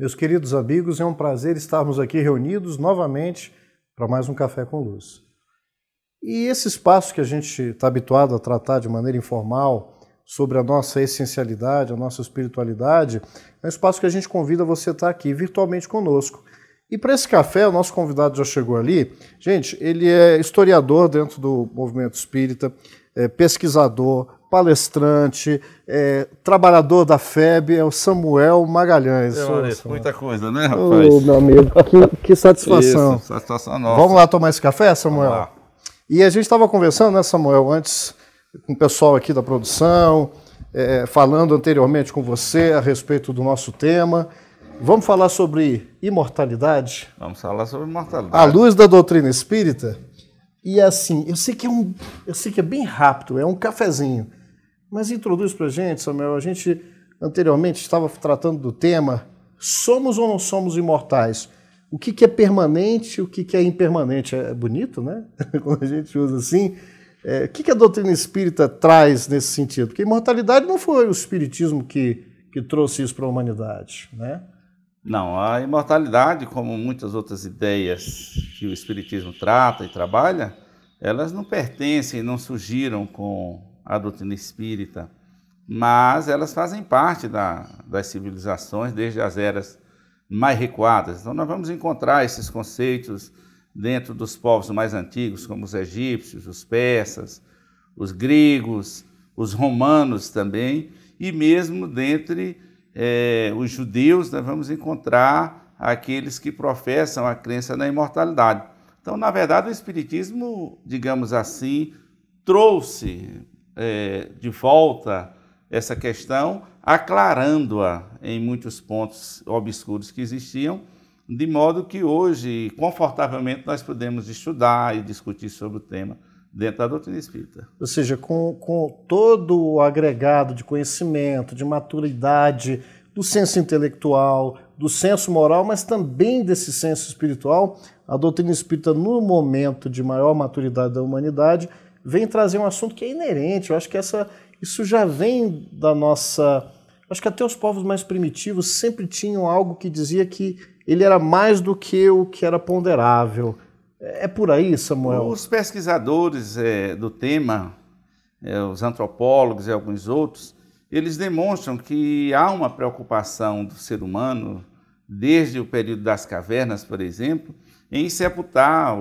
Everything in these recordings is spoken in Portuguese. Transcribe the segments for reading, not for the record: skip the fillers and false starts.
Meus queridos amigos, é um prazer estarmos aqui reunidos novamente para mais um Café com Luz. E esse espaço que a gente está habituado a tratar de maneira informal sobre a nossa essencialidade, a nossa espiritualidade, é um espaço que a gente convida você a estar aqui virtualmente conosco. E para esse café, o nosso convidado já chegou ali. Gente, ele é historiador dentro do movimento espírita, pesquisador, palestrante, trabalhador da FEB, é o Samuel Magalhães. Muita coisa, né, rapaz? Ô, meu amigo, que satisfação. Isso, satisfação nossa. Vamos lá tomar esse café, Samuel? Vamos lá. E a gente estava conversando, né, Samuel, antes com o pessoal aqui da produção, falando anteriormente com você a respeito do nosso tema. Vamos falar sobre imortalidade? Vamos falar sobre imortalidade. À luz da doutrina espírita. E assim, eu sei que é bem rápido, é um cafezinho. Mas introduz pra gente, Samuel, a gente anteriormente estava tratando do tema somos ou não somos imortais? O que é permanente, o que é impermanente? É bonito, né? Quando a gente usa assim. O que a doutrina espírita traz nesse sentido? Porque a imortalidade não foi o espiritismo que trouxe isso para a humanidade, né? Não, a imortalidade, como muitas outras ideias que o espiritismo trata e trabalha, elas não pertencem, não surgiram com a doutrina espírita, mas elas fazem parte das civilizações desde as eras mais recuadas. Então nós vamos encontrar esses conceitos dentro dos povos mais antigos, como os egípcios, os persas, os gregos, os romanos também, e mesmo dentre os judeus, nós vamos encontrar aqueles que professam a crença na imortalidade. Então, na verdade, o espiritismo, digamos assim, trouxe de volta essa questão, aclarando-a em muitos pontos obscuros que existiam, de modo que hoje, confortavelmente, nós podemos estudar e discutir sobre o tema dentro da doutrina espírita. Ou seja, com todo o agregado de conhecimento, de maturidade, do senso intelectual, do senso moral, mas também desse senso espiritual, a doutrina espírita, no momento de maior maturidade da humanidade, vem trazer um assunto que é inerente. Eu acho que isso já vem da nossa... Acho que até os povos mais primitivos sempre tinham algo que dizia que ele era mais do que o que era ponderável. É por aí, Samuel? Os pesquisadores do tema, os antropólogos e alguns outros, eles demonstram que há uma preocupação do ser humano, desde o período das cavernas, por exemplo, em sepultar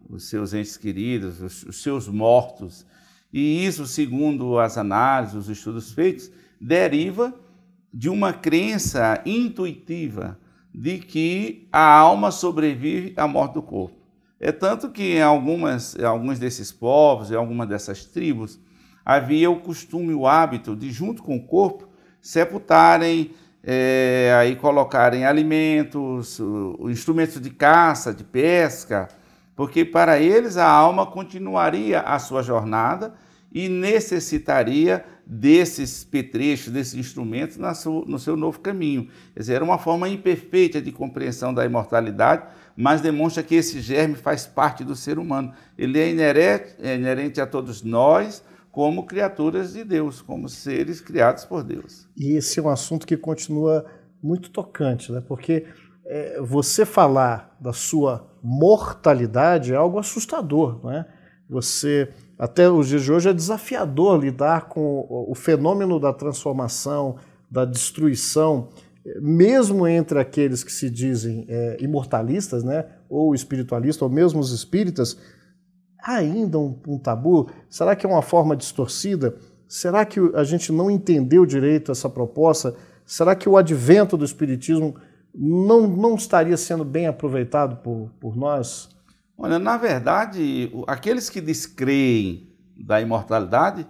os seus entes queridos, os seus mortos. E isso, segundo as análises, os estudos feitos, deriva de uma crença intuitiva de que a alma sobrevive à morte do corpo. É tanto que em alguns desses povos, em algumas dessas tribos, havia o costume, o hábito de, junto com o corpo, sepultarem, aí colocarem alimentos, instrumentos de caça, de pesca, porque para eles a alma continuaria a sua jornada e necessitaria desses petrechos, desses instrumentos no seu novo caminho. Quer dizer, era uma forma imperfeita de compreensão da imortalidade, mas demonstra que esse germe faz parte do ser humano. Ele é inerente a todos nós, como criaturas de Deus, como seres criados por Deus. E esse é um assunto que continua muito tocante, né? Porque você falar da sua mortalidade é algo assustador, não é? Até os dias de hoje, é desafiador lidar com o fenômeno da transformação, da destruição, mesmo entre aqueles que se dizem imortalistas, né, ou espiritualistas, ou mesmo os espíritas, há ainda um tabu. Será que é uma forma distorcida? Será que a gente não entendeu direito essa proposta? Será que o advento do espiritismo não estaria sendo bem aproveitado por nós? Olha, na verdade, aqueles que descreem da imortalidade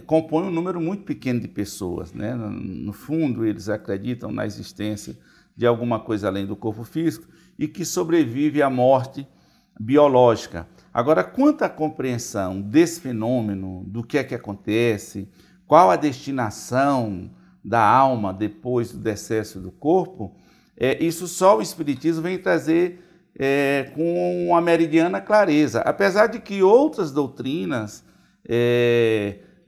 compõem um número muito pequeno de pessoas, né? No fundo, eles acreditam na existência de alguma coisa além do corpo físico e que sobrevive à morte biológica. Agora, quanto à compreensão desse fenômeno, do que é que acontece, qual a destinação da alma depois do decesso do corpo, isso só o Espiritismo vem trazer com uma meridiana clareza. Apesar de que outras doutrinas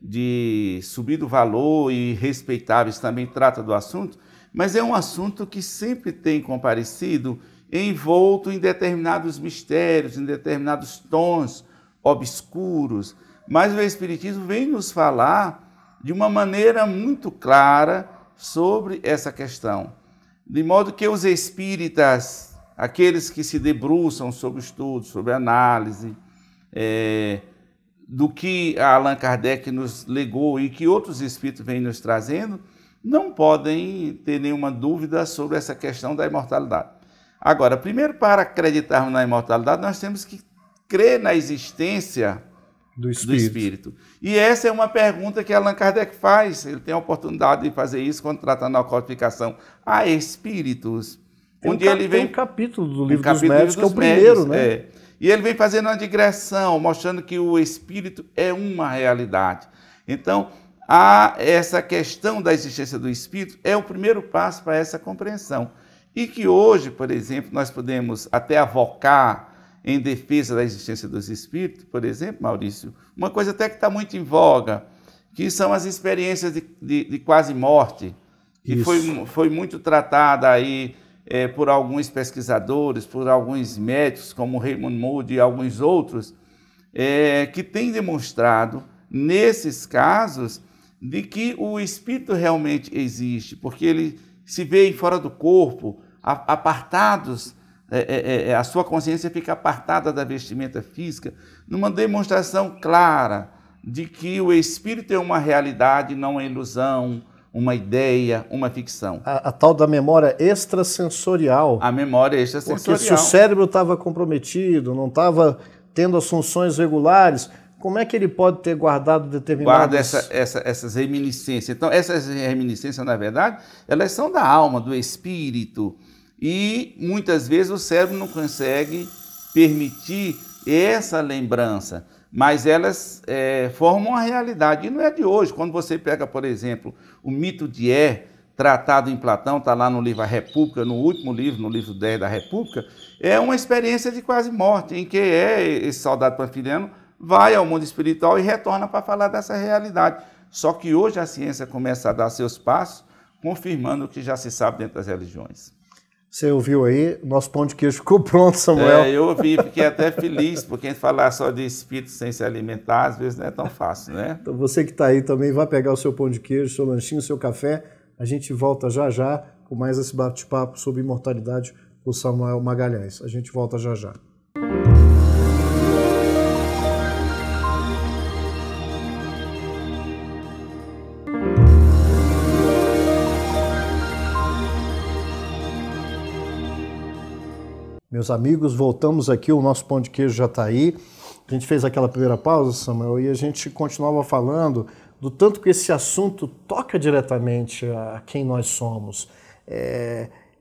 de subido valor e respeitáveis também tratam do assunto, mas é um assunto que sempre tem comparecido envolto em determinados mistérios, em determinados tons obscuros. Mas o Espiritismo vem nos falar de uma maneira muito clara sobre essa questão. De modo que os espíritas, aqueles que se debruçam sobre o estudo, sobre a análise, do que Allan Kardec nos legou e que outros espíritos vêm nos trazendo, não podem ter nenhuma dúvida sobre essa questão da imortalidade. Agora, primeiro, para acreditarmos na imortalidade, nós temos que crer na existência do espírito. E essa é uma pergunta que Allan Kardec faz. Ele tem a oportunidade de fazer isso quando tratando a codificação. Há espíritos. Tem um capítulo do Livro dos Médiuns, que é o primeiro, né? E ele vem fazendo uma digressão, mostrando que o espírito é uma realidade. Então, essa questão da existência do espírito é o primeiro passo para essa compreensão. E que hoje, por exemplo, nós podemos até avocar em defesa da existência dos espíritos, por exemplo, Maurício, uma coisa até que está muito em voga, que são as experiências de quase morte, que foi muito tratada aí por alguns pesquisadores, por alguns médicos, como Raymond Moody e alguns outros, que têm demonstrado, nesses casos, de que o espírito realmente existe, porque ele se vê fora do corpo, apartados, a sua consciência fica apartada da vestimenta física, numa demonstração clara de que o espírito é uma realidade, não uma ilusão, uma ideia, uma ficção. A tal da memória extrasensorial. A memória extrasensorial. Porque se o cérebro estava comprometido, não estava tendo as funções regulares, como é que ele pode ter guardado determinadas... Guarda essas reminiscências. Então, essas reminiscências, na verdade, elas são da alma, do espírito. E, muitas vezes, o cérebro não consegue permitir essa lembrança. Mas elas formam uma realidade. E não é de hoje. Quando você pega, por exemplo, o mito de tratado em Platão, está lá no livro A República, no último livro, no livro 10 da República, é uma experiência de quase morte, em que esse soldado panfiliano vai ao mundo espiritual e retorna para falar dessa realidade. Só que hoje a ciência começa a dar seus passos, confirmando o que já se sabe dentro das religiões. Você ouviu aí? Nosso pão de queijo ficou pronto, Samuel. Eu ouvi, fiquei até feliz, porque falar só de espírito sem se alimentar, às vezes não é tão fácil, né? Então você que está aí também, vai pegar o seu pão de queijo, seu lanchinho, seu café. A gente volta já já com mais esse bate-papo sobre imortalidade com Samuel Magalhães. A gente volta já já. Meus amigos, voltamos aqui, o nosso pão de queijo já está aí. A gente fez aquela primeira pausa, Samuel, e a gente continuava falando do tanto que esse assunto toca diretamente a quem nós somos.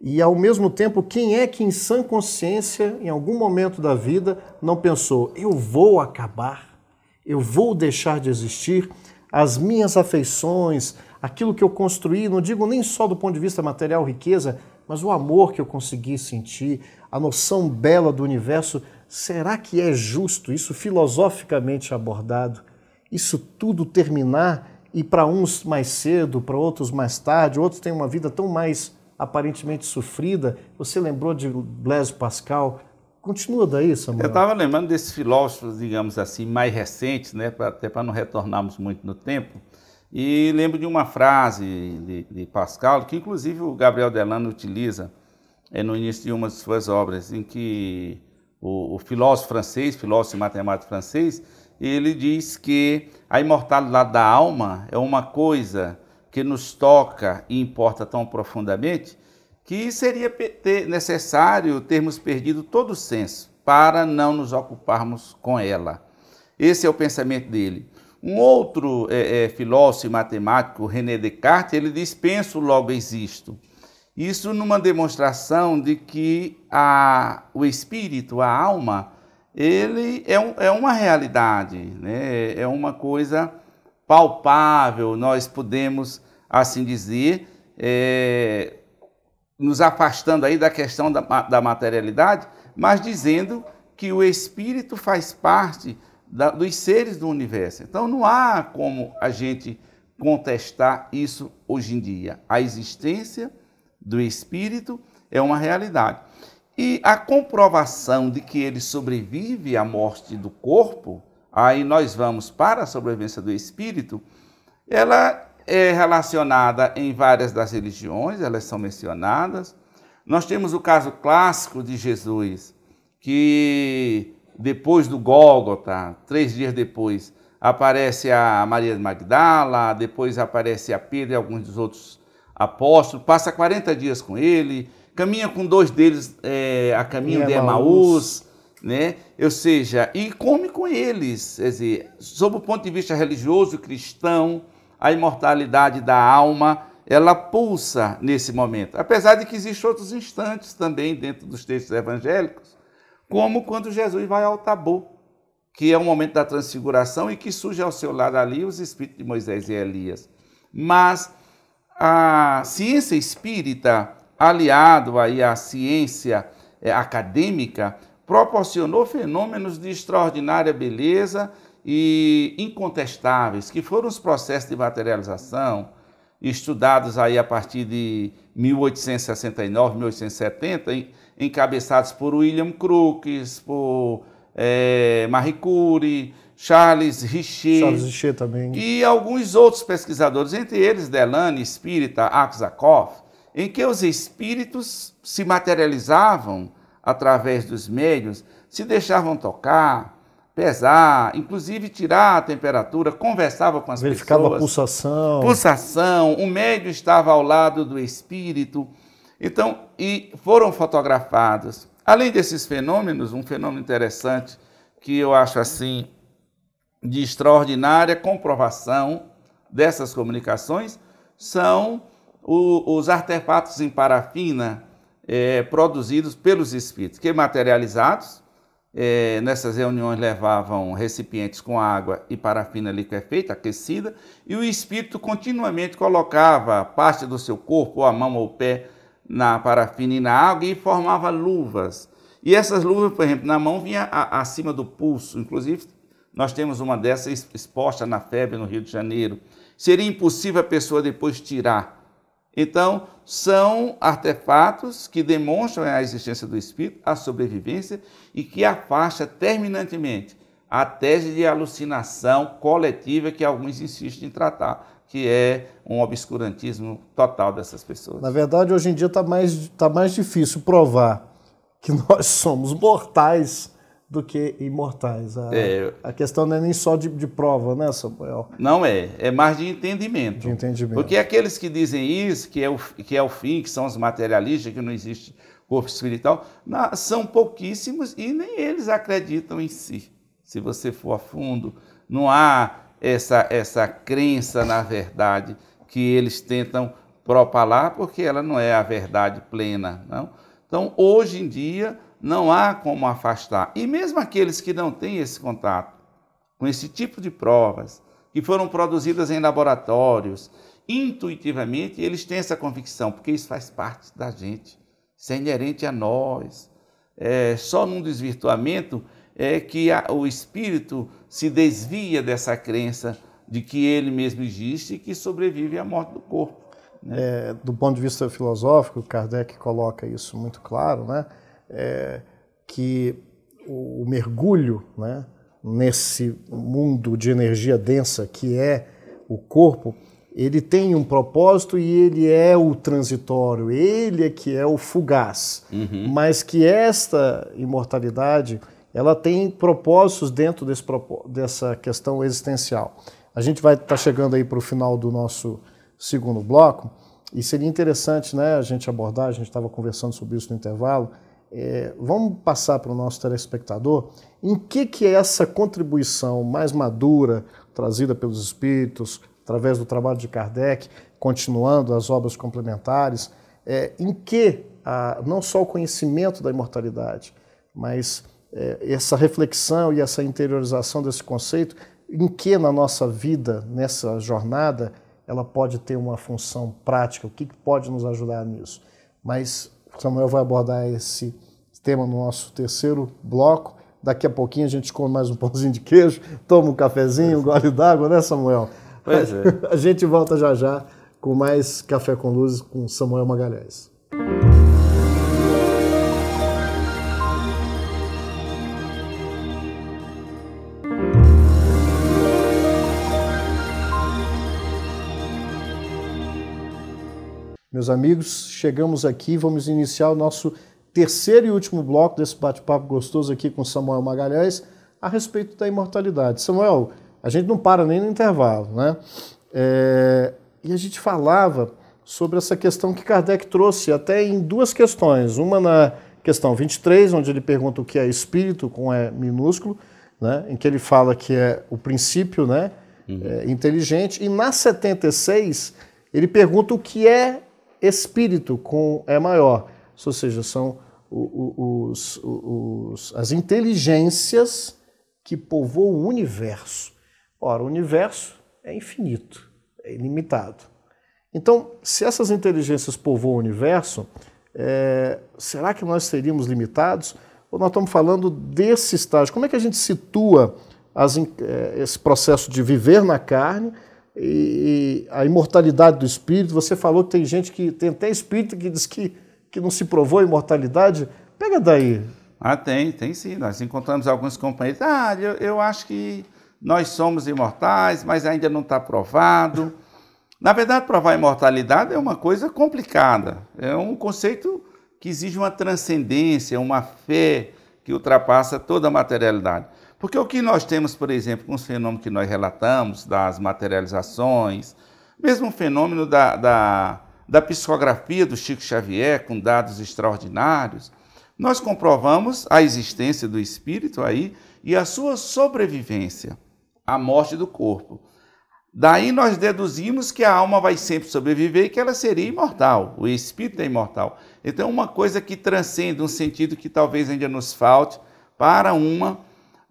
E, ao mesmo tempo, quem é que em sã consciência, em algum momento da vida, não pensou, eu vou acabar, eu vou deixar de existir, as minhas afeições, aquilo que eu construí, não digo nem só do ponto de vista material, riqueza, mas o amor que eu consegui sentir, a noção bela do universo, será que é justo isso filosoficamente abordado? Isso tudo terminar e para uns mais cedo, para outros mais tarde, outros têm uma vida tão mais aparentemente sofrida. Você lembrou de Blaise Pascal? Continua daí, Samuel. Eu estava lembrando desses filósofos, digamos assim, mais recentes, né, até para não retornarmos muito no tempo, e lembro de uma frase de Pascal, que inclusive o Gabriel Delano utiliza no início de uma de suas obras, em que o filósofo francês, filósofo e matemático francês, ele diz que a imortalidade da alma é uma coisa que nos toca e importa tão profundamente que seria necessário termos perdido todo o senso para não nos ocuparmos com ela. Esse é o pensamento dele. Um outro filósofo e matemático, René Descartes, ele diz, penso, logo existo. Isso numa demonstração de que o espírito, a alma, ele é uma realidade, né? É uma coisa palpável, nós podemos, assim dizer, nos afastando aí da questão da materialidade, mas dizendo que o espírito faz parte dos seres do universo. Então não há como a gente contestar isso hoje em dia. A existência do espírito é uma realidade. E a comprovação de que ele sobrevive à morte do corpo, aí nós vamos para a sobrevivência do espírito, ela é relacionada em várias das religiões, elas são mencionadas. Nós temos o caso clássico de Jesus, que depois do Gólgota, 3 dias depois, aparece a Maria de Magdala, depois aparece a Pedro e alguns dos outros apóstolos, passa 40 dias com ele, caminha com 2 deles a caminho de Emaús, né? Ou seja, e come com eles, quer dizer, sob o ponto de vista religioso, cristão, a imortalidade da alma, ela pulsa nesse momento, apesar de que existem outros instantes também dentro dos textos evangélicos, como quando Jesus vai ao Tabor, que é o momento da transfiguração e que surge ao seu lado ali os espíritos de Moisés e Elias. Mas a ciência espírita, aliado aí à ciência acadêmica, proporcionou fenômenos de extraordinária beleza e incontestáveis, que foram os processos de materialização, estudados aí a partir de 1869, 1870, encabeçados por William Crookes, por Marie Curie, Charles Richer também. E alguns outros pesquisadores, entre eles Delany, espírita, Aksakoff, em que os espíritos se materializavam através dos médiuns, se deixavam tocar, pesar, inclusive tirar a temperatura, conversava com as verificava pessoas. Verificava a pulsação, o médium estava ao lado do espírito. Então, e foram fotografados. Além desses fenômenos, um fenômeno interessante que eu acho assim de extraordinária comprovação dessas comunicações são os artefatos em parafina produzidos pelos espíritos, que materializados, nessas reuniões levavam recipientes com água e parafina liquefeita, aquecida, e o espírito continuamente colocava parte do seu corpo, ou a mão ou o pé, na parafina e na água e formava luvas. E essas luvas, por exemplo, na mão vinha acima do pulso. Inclusive, nós temos uma dessas exposta na FEB, no Rio de Janeiro. Seria impossível a pessoa depois tirar. Então, são artefatos que demonstram a existência do espírito, a sobrevivência e que afasta terminantemente a tese de alucinação coletiva que alguns insistem em tratar, que é um obscurantismo total dessas pessoas. Na verdade, hoje em dia está mais difícil provar que nós somos mortais do que imortais. A questão não é nem só de prova, né, Samuel? Não é mais de entendimento. De entendimento. Porque aqueles que dizem isso, que é o fim, que são os materialistas, que não existe corpo espiritual, são pouquíssimos e nem eles acreditam em si. Se você for a fundo, não há essa crença na verdade que eles tentam propalar, porque ela não é a verdade plena, não? Então, hoje em dia, não há como afastar. E mesmo aqueles que não têm esse contato com esse tipo de provas, que foram produzidas em laboratórios, intuitivamente, eles têm essa convicção, porque isso faz parte da gente, isso é inerente a nós. Só num desvirtuamento é que o espírito se desvia dessa crença de que ele mesmo existe e que sobrevive à morte do corpo. Né? Do ponto de vista filosófico, Kardec coloca isso muito claro, né? Que o mergulho, né, nesse mundo de energia densa que é o corpo, ele tem um propósito e ele é o transitório, ele é que é o fugaz, mas que esta imortalidade ela tem propósitos dentro dessa questão existencial. A gente vai estar chegando aí para o final do nosso segundo bloco e seria interessante, né, a gente abordar, a gente estava conversando sobre isso no intervalo. Vamos passar para o nosso telespectador em que é essa contribuição mais madura trazida pelos espíritos, através do trabalho de Kardec, continuando as obras complementares, em que não só o conhecimento da imortalidade, mas essa reflexão e essa interiorização desse conceito, em que na nossa vida, nessa jornada, ela pode ter uma função prática, o que pode nos ajudar nisso. Mas Samuel vai abordar esse tema no nosso terceiro bloco. Daqui a pouquinho a gente come mais um pãozinho de queijo, toma um cafezinho, um gole d'água, né, Samuel? Pois é. A gente volta já já com mais Café com Luz com Samuel Magalhães. Meus amigos, chegamos aqui, vamos iniciar o nosso terceiro e último bloco desse bate-papo gostoso aqui com Samuel Magalhães a respeito da imortalidade. Samuel, a gente não para nem no intervalo, né? E a gente falava sobre essa questão que Kardec trouxe até em duas questões. Uma na questão 23, onde ele pergunta o que é espírito, com E minúsculo, né? Em que ele fala que é o princípio, né? Inteligente. E na 76, ele pergunta o que é espírito, com E maior. Ou seja, são as inteligências que povoam o universo. Ora, o universo é infinito, é ilimitado. Então, se essas inteligências povoam o universo, será que nós seríamos limitados? Ou nós estamos falando desse estágio? Como é que a gente situa esse processo de viver na carne e a imortalidade do espírito? Você falou que tem gente que tem até espírito que diz que não se provou a imortalidade. Pega daí. Tem sim. Nós encontramos alguns companheiros. Eu acho que nós somos imortais, mas ainda não está provado. Na verdade, provar a imortalidade é uma coisa complicada. É um conceito que exige uma transcendência, uma fé que ultrapassa toda a materialidade. Porque o que nós temos, por exemplo, com os fenômenos que nós relatamos, das materializações, mesmo o fenômeno da psicografia do Chico Xavier, com dados extraordinários, nós comprovamos a existência do espírito aí e a sua sobrevivência à morte do corpo. Daí nós deduzimos que a alma vai sempre sobreviver e que ela seria imortal, o espírito é imortal. Então é uma coisa que transcende um sentido que talvez ainda nos falte para uma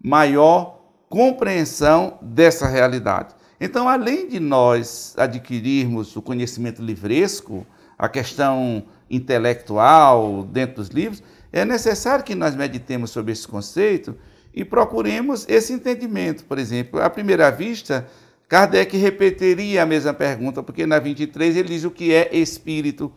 maior compreensão dessa realidade. Então, além de nós adquirirmos o conhecimento livresco, a questão intelectual dentro dos livros, é necessário que nós meditemos sobre esse conceito e procuremos esse entendimento. Por exemplo, à primeira vista, Kardec repetiria a mesma pergunta, porque na 23 ele diz o que é espírito.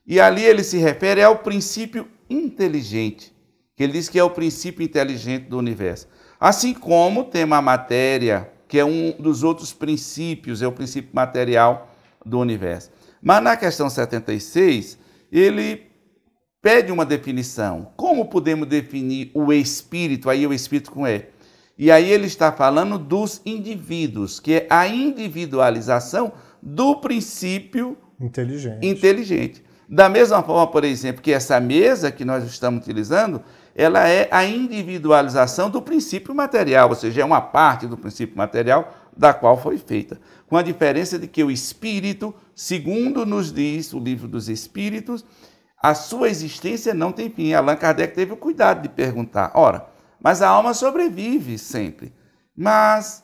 E ali ele se refere ao princípio inteligente, que ele diz que é o princípio inteligente do universo. Assim como tem a matéria, que é um dos outros princípios, é o princípio material do universo. Mas na questão 76, ele pede uma definição. Como podemos definir o espírito? Aí o espírito com E. E aí ele está falando dos indivíduos, que é a individualização do princípio inteligente. Da mesma forma, por exemplo, que essa mesa que nós estamos utilizando, ela é a individualização do princípio material, ou seja, é uma parte do princípio material da qual foi feita. Com a diferença de que o espírito, segundo nos diz o livro dos Espíritos, a sua existência não tem fim. Allan Kardec teve o cuidado de perguntar, mas a alma sobrevive sempre. Mas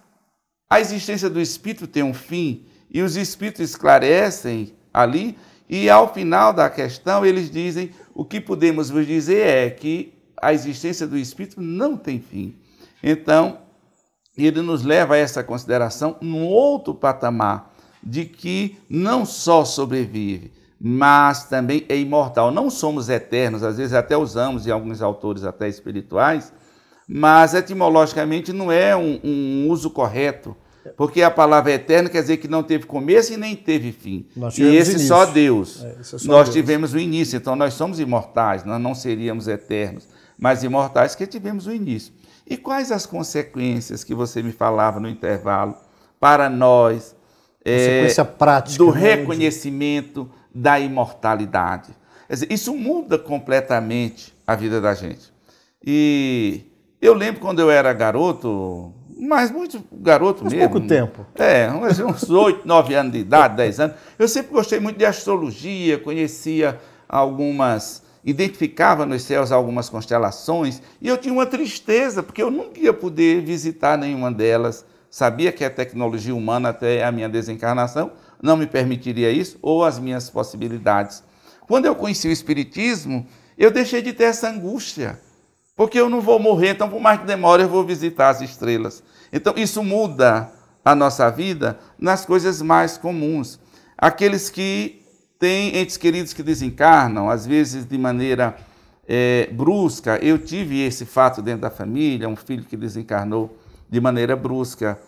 a existência do espírito tem um fim, e os espíritos esclarecem ali, e ao final da questão eles dizem, o que podemos vos dizer é que a existência do espírito não tem fim. Então, ele nos leva a essa consideração num outro patamar, de que não só sobrevive, mas também é imortal. Não somos eternos, às vezes até usamos em alguns autores até espirituais, mas etimologicamente não é um uso correto, porque a palavra eterno quer dizer que não teve começo e nem teve fim. E esse início. Só Deus. Nós tivemos o início, então nós somos imortais, nós não seríamos eternos, mas imortais que tivemos o início. E quais as consequências que você me falava no intervalo para nós consequência prática, do reconhecimento da imortalidade? Quer dizer, isso muda completamente a vida da gente. E eu lembro quando eu era garoto, mas muito garoto mesmo. Pouco tempo. Uns 8, 9 anos de idade, 10 anos. Eu sempre gostei muito de astrologia, conhecia algumas, identificava nos céus algumas constelações, e eu tinha uma tristeza, porque eu nunca ia poder visitar nenhuma delas. Sabia que a tecnologia humana, até a minha desencarnação, não me permitiria isso, ou as minhas possibilidades. Quando eu conheci o Espiritismo, eu deixei de ter essa angústia, porque eu não vou morrer, então por mais que demore eu vou visitar as estrelas. Então isso muda a nossa vida nas coisas mais comuns. Aqueles que têm entes queridos que desencarnam, às vezes de maneira brusca. Eu tive esse fato dentro da família, um filho que desencarnou de maneira brusca,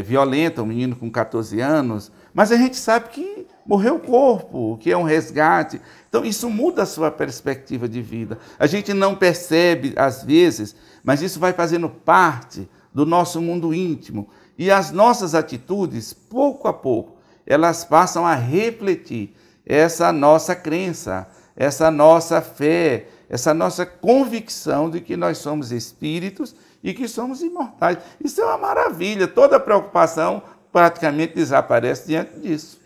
violenta, um menino com 14 anos, mas a gente sabe que Morreu o corpo, que é um resgate. Então, isso muda a sua perspectiva de vida. A gente não percebe, às vezes, mas isso vai fazendo parte do nosso mundo íntimo. E as nossas atitudes, pouco a pouco, elas passam a refletir essa nossa crença, essa nossa fé, essa nossa convicção de que nós somos espíritos e que somos imortais. Isso é uma maravilha. Toda preocupação praticamente desaparece diante disso.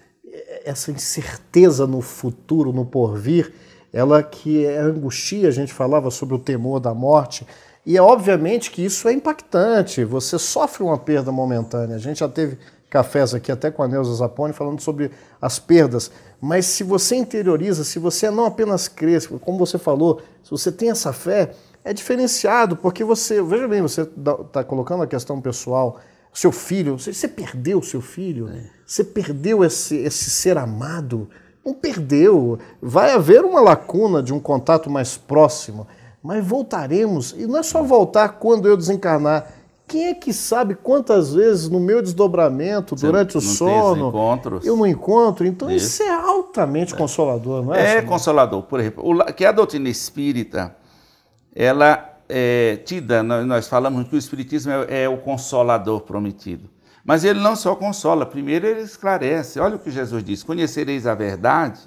Essa incerteza no futuro, no porvir, ela que angustia, a gente falava sobre o temor da morte, e é obviamente que isso é impactante, você sofre uma perda momentânea. A gente já teve cafés aqui até com a Neuza Zapponi falando sobre as perdas, mas se você interioriza, se você não apenas crê, como você falou, se você tem essa fé, é diferenciado, porque você, veja bem, você está colocando a questão pessoal, seu filho, você perdeu o seu filho, você perdeu esse ser amado, não perdeu, vai haver uma lacuna de um contato mais próximo, mas voltaremos, e não é só voltar quando eu desencarnar. Quem é que sabe quantas vezes no meu desdobramento, durante o sono, eu não encontro? Então isso é altamente consolador, não é? É consolador. Por exemplo, que a doutrina espírita, ela é tida, nós falamos que o espiritismo é o consolador prometido. Mas ele não só consola, primeiro ele esclarece. Olha o que Jesus diz: conhecereis a verdade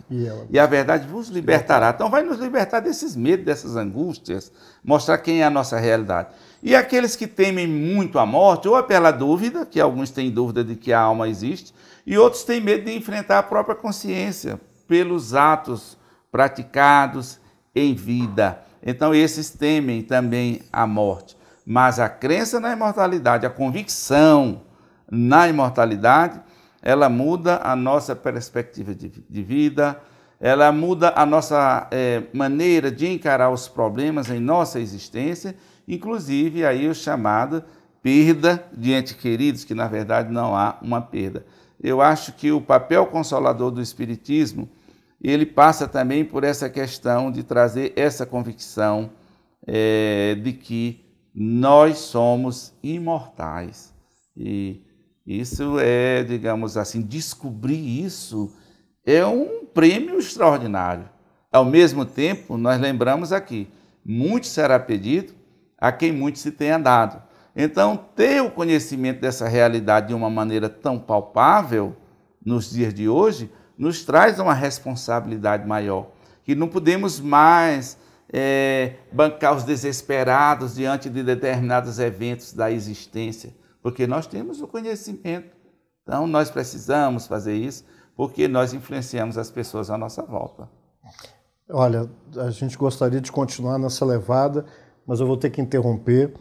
e a verdade vos libertará. Então vai nos libertar desses medos, dessas angústias, mostrar quem é a nossa realidade. E aqueles que temem muito a morte, ou é pela dúvida, que alguns têm dúvida de que a alma existe, e outros têm medo de enfrentar a própria consciência, pelos atos praticados em vida. Então esses temem também a morte. Mas a crença na imortalidade, a convicção na imortalidade, ela muda a nossa perspectiva de vida, ela muda a nossa maneira de encarar os problemas em nossa existência, inclusive aí o chamado perda de entes queridos, que na verdade não há uma perda. Eu acho que o papel consolador do Espiritismo, ele passa também por essa questão de trazer essa convicção de que nós somos imortais. E isso é, digamos assim, descobrir isso é um prêmio extraordinário. Ao mesmo tempo, nós lembramos aqui, muito será pedido a quem muito se tenha dado. Então, ter o conhecimento dessa realidade de uma maneira tão palpável, nos dias de hoje, nos traz uma responsabilidade maior, que não podemos mais bancar os desesperados diante de determinados eventos da existência, porque nós temos o conhecimento. Então, nós precisamos fazer isso, porque nós influenciamos as pessoas à nossa volta. Olha, a gente gostaria de continuar nessa levada, mas eu vou ter que interromper.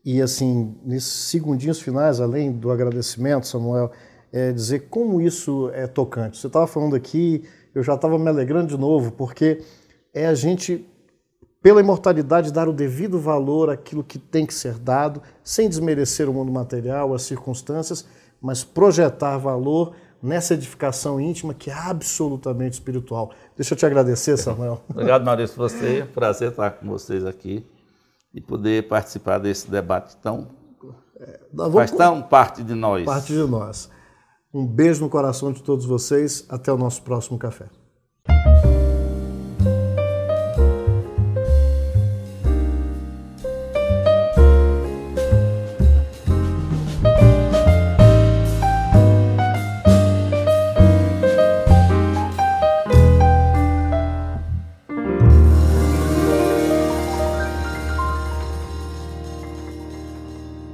E, assim, nesses segundinhos finais, além do agradecimento, Samuel, dizer como isso é tocante. Você estava falando aqui, eu já estava me alegrando de novo, porque é a gente, pela imortalidade, dar o devido valor àquilo que tem que ser dado, sem desmerecer o mundo material, as circunstâncias, mas projetar valor nessa edificação íntima que é absolutamente espiritual. Deixa eu te agradecer, Samuel. Obrigado, Maurício, você. Prazer estar com vocês aqui e poder participar desse debate tão... faz tão parte de nós. Parte de nós. Um beijo no coração de todos vocês. Até o nosso próximo café.